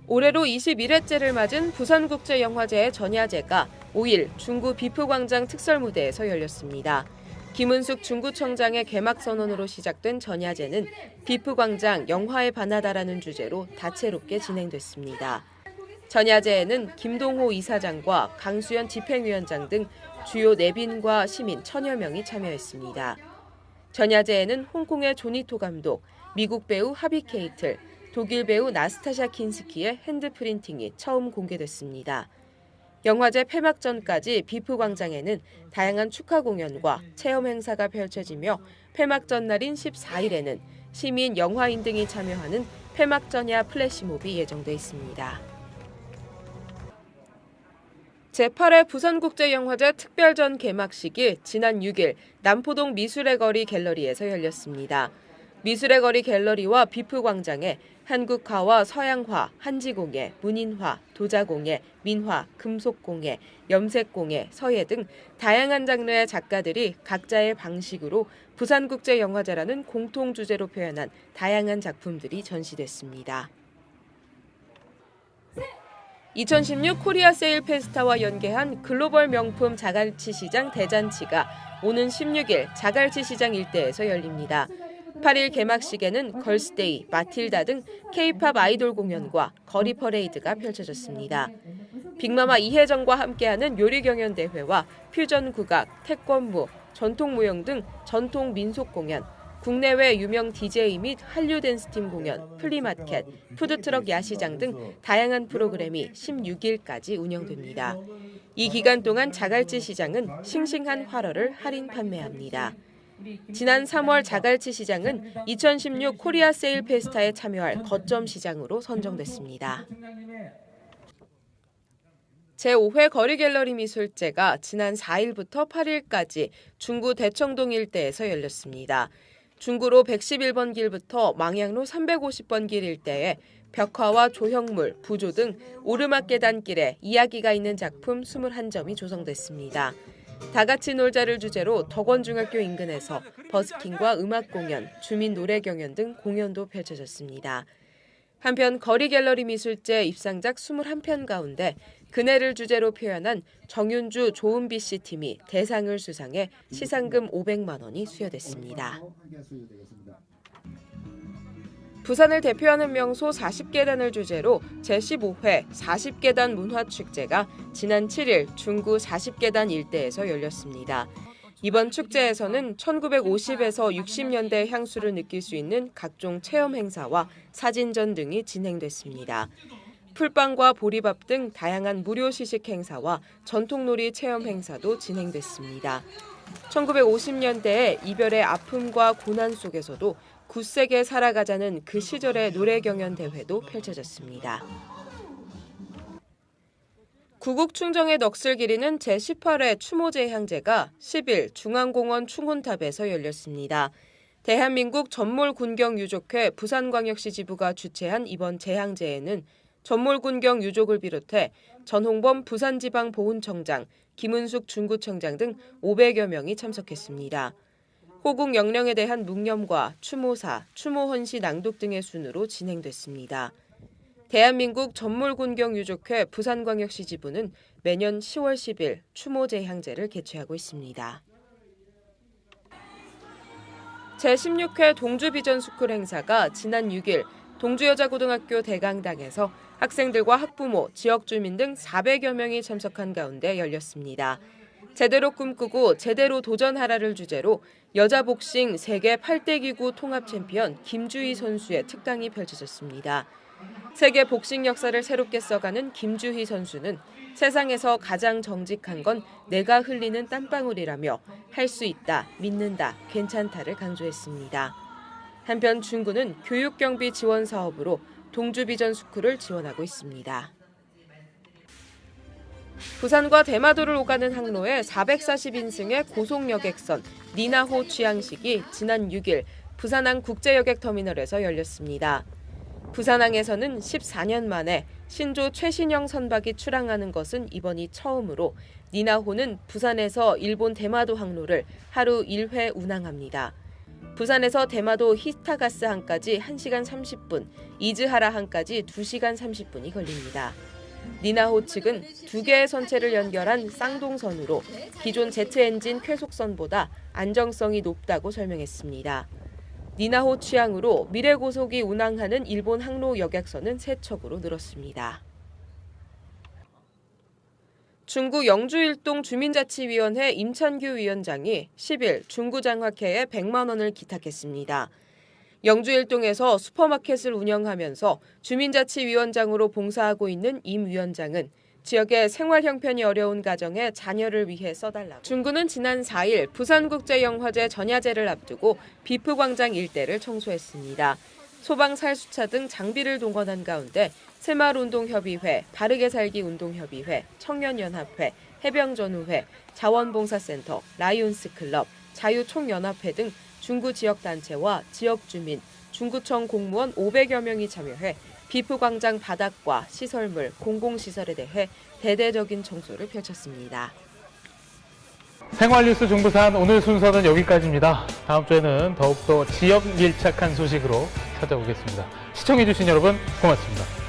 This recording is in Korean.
올해로 21회째를 맞은 부산국제영화제의 전야제가 5일 중구 비프광장 특설무대에서 열렸습니다. 김은숙 중구청장의 개막 선언으로 시작된 전야제는 비프광장 영화에 반하다라는 주제로 다채롭게 진행됐습니다. 전야제에는 김동호 이사장과 강수연 집행위원장 등 주요 내빈과 시민 1000여 명이 참여했습니다. 전야제에는 홍콩의 조니토 감독, 미국 배우 하비 케이틀, 독일 배우 나스타샤 킨스키의 핸드프린팅이 처음 공개됐습니다. 영화제 폐막 전까지 비프광장에는 다양한 축하 공연과 체험 행사가 펼쳐지며 폐막 전날인 14일에는 시민, 영화인 등이 참여하는 폐막 전야 플래시몹이 예정돼 있습니다. 제8회 부산국제영화제 특별전 개막식이 지난 6일 남포동 미술의 거리 갤러리에서 열렸습니다. 미술의 거리 갤러리와 비프광장에 한국화와 서양화, 한지공예, 문인화, 도자공예, 민화, 금속공예, 염색공예, 서예 등 다양한 장르의 작가들이 각자의 방식으로 부산국제영화제라는 공통 주제로 표현한 다양한 작품들이 전시됐습니다. 2016 코리아 세일 페스타와 연계한 글로벌 명품 자갈치 시장 대잔치가 오는 16일 자갈치 시장 일대에서 열립니다. 8일 개막식에는 걸스데이, 마틸다 등 K-팝 아이돌 공연과 거리 퍼레이드가 펼쳐졌습니다. 빅마마 이혜정과 함께하는 요리 경연 대회와 퓨전 국악, 태권무, 전통 무용 등 전통 민속 공연, 국내외 유명 DJ 및 한류 댄스팀 공연, 플리마켓, 푸드트럭 야시장 등 다양한 프로그램이 16일까지 운영됩니다. 이 기간 동안 자갈치 시장은 싱싱한 활어를 할인 판매합니다. 지난 3월 자갈치 시장은 2016 코리아 세일 페스타에 참여할 거점 시장으로 선정됐습니다. 제5회 거리 갤러리 미술제가 지난 4일부터 8일까지 중구 대청동 일대에서 열렸습니다. 중구로 111번 길부터 망향로 350번 길 일대에 벽화와 조형물, 부조 등 오르막 계단길에 이야기가 있는 작품 21점이 조성됐습니다. 다같이 놀자를 주제로 덕원중학교 인근에서 버스킹과 음악 공연, 주민 노래 경연 등 공연도 펼쳐졌습니다. 한편 거리 갤러리 미술제 입상작 21편 가운데 그네를 주제로 표현한 정윤주 조은비 씨 팀이 대상을 수상해 시상금 500만 원이 수여됐습니다. 부산을 대표하는 명소 40계단을 주제로 제15회 40계단 문화축제가 지난 7일 중구 40계단 일대에서 열렸습니다. 이번 축제에서는 1950에서 60년대 향수를 느낄 수 있는 각종 체험 행사와 사진전 등이 진행됐습니다. 풀빵과 보리밥 등 다양한 무료 시식 행사와 전통놀이 체험 행사도 진행됐습니다. 1950년대의 이별의 아픔과 고난 속에서도 굳세게 살아가자는 그 시절의 노래 경연 대회도 펼쳐졌습니다. 구국 충정의 넋을 기리는 제18회 추모제향제가 10일 중앙공원 충혼탑에서 열렸습니다. 대한민국 전몰군경유족회 부산광역시 지부가 주최한 이번 제향제에는 전몰군경 유족을 비롯해 전홍범 부산지방보훈청장, 김은숙 중구청장 등 500여 명이 참석했습니다. 호국 영령에 대한 묵념과 추모사, 추모헌시 낭독 등의 순으로 진행됐습니다. 대한민국 전몰군경유족회 부산광역시 지부는 매년 10월 10일 추모제향제를 개최하고 있습니다. 제16회 동주비전스쿨 행사가 지난 6일 동주여자고등학교 대강당에서 학생들과 학부모, 지역주민 등 400여 명이 참석한 가운데 열렸습니다. 제대로 꿈꾸고 제대로 도전하라를 주제로 여자 복싱 세계 8대 기구 통합 챔피언 김주희 선수의 특강이 펼쳐졌습니다. 세계 복싱 역사를 새롭게 써가는 김주희 선수는 세상에서 가장 정직한 건 내가 흘리는 땀방울이라며 할 수 있다, 믿는다, 괜찮다를 강조했습니다. 한편 중구는 교육경비 지원 사업으로 동주비전스쿨을 지원하고 있습니다. 부산과 대마도를 오가는 항로의 440인승의 고속여객선 니나호 취항식이 지난 6일 부산항 국제여객터미널에서 열렸습니다. 부산항에서는 14년 만에 신조 최신형 선박이 출항하는 것은 이번이 처음으로 니나호는 부산에서 일본 대마도 항로를 하루 1회 운항합니다. 부산에서 대마도 히타가스항까지 1시간 30분, 이즈하라항까지 2시간 30분이 걸립니다. 니나호 측은 2개의 선체를 연결한 쌍동선으로 기존 제트 엔진 쾌속선보다 안정성이 높다고 설명했습니다. 니나호 취향으로 미래고속이 운항하는 일본 항로 여객선은 3척으로 늘었습니다. 중구 영주일동 주민자치위원회 임찬규 위원장이 10일 중구장학회에 100만 원을 기탁했습니다. 영주일동에서 슈퍼마켓을 운영하면서 주민자치위원장으로 봉사하고 있는 임 위원장은 지역의 생활 형편이 어려운 가정의 자녀를 위해 써달라고. 중구는 지난 4일 부산국제영화제 전야제를 앞두고 비프광장 일대를 청소했습니다. 소방살수차 등 장비를 동원한 가운데 새마을운동협의회, 바르게살기운동협의회, 청년연합회, 해병전우회, 자원봉사센터, 라이온스클럽, 자유총연합회 등 중구 지역단체와 지역주민, 중구청 공무원 500여 명이 참여해 비프광장 바닥과 시설물, 공공시설에 대해 대대적인 청소를 펼쳤습니다. 생활뉴스 중부산 오늘 순서는 여기까지입니다. 다음 주에는 더욱더 지역 밀착한 소식으로 찾아오겠습니다. 시청해주신 여러분 고맙습니다.